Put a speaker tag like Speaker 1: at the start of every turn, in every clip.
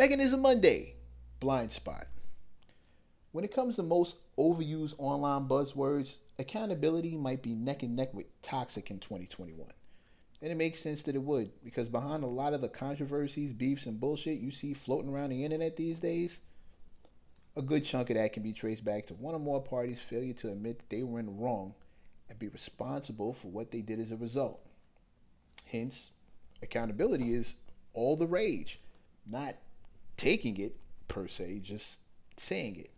Speaker 1: Mechanism Monday, blind spot. When it comes to most overused online buzzwords, accountability might be neck and neck with toxic in 2021. And it makes sense that it would, because behind a lot of the controversies, beefs, and bullshit you see floating around the internet these days, a good chunk of that can be traced back to one or more parties' failure to admit that they were in the wrong and be responsible for what they did as a result. Hence, accountability is all the rage, not taking it per se, just saying it.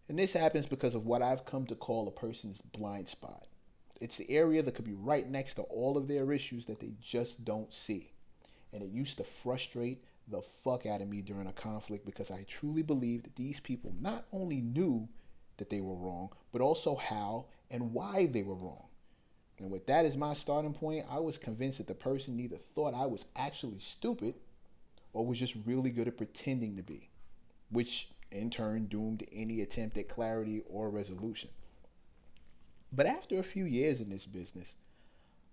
Speaker 1: And this happens because of what I've come to call a person's blind spot. It's the area that could be right next to all of their issues that they just don't see. And it used to frustrate the fuck out of me during a conflict because I truly believed that these people not only knew that they were wrong, but also how and why they were wrong. And with that as my starting point, I was convinced that the person either thought I was actually stupid or was just really good at pretending to be, which in turn doomed any attempt at clarity or resolution. But after a few years in this business,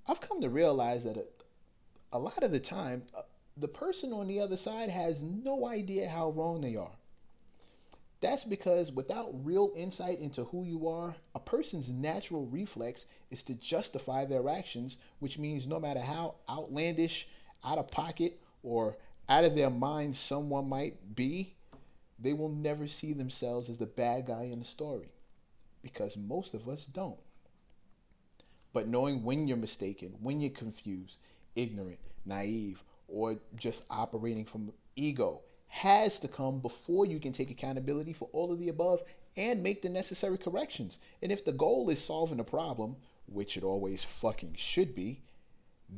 Speaker 1: I've come to realize that a lot of the time, the person on the other side has no idea how wrong they are. That's because without real insight into who you are, a person's natural reflex is to justify their actions, which means no matter how outlandish, out of pocket, or out of their mind someone might be, they will never see themselves as the bad guy in the story. Because most of us don't. But knowing when you're mistaken, when you're confused, ignorant, naive, or just operating from ego has to come before you can take accountability for all of the above and make the necessary corrections. And if the goal is solving a problem, which it always fucking should be,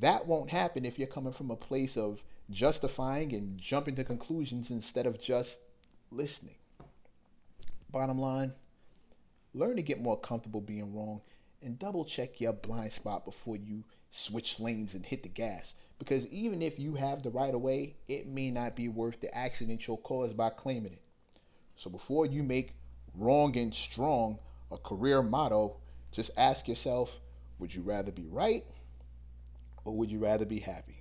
Speaker 1: that won't happen if you're coming from a place of justifying and jumping to conclusions instead of just listening. Bottom line, learn to get more comfortable being wrong and double check your blind spot before you switch lanes and hit the gas. Because even if you have the right of way, it may not be worth the accident you'll cause by claiming it. So before you make wrong and strong a career motto, just ask yourself, would you rather be right or would you rather be happy?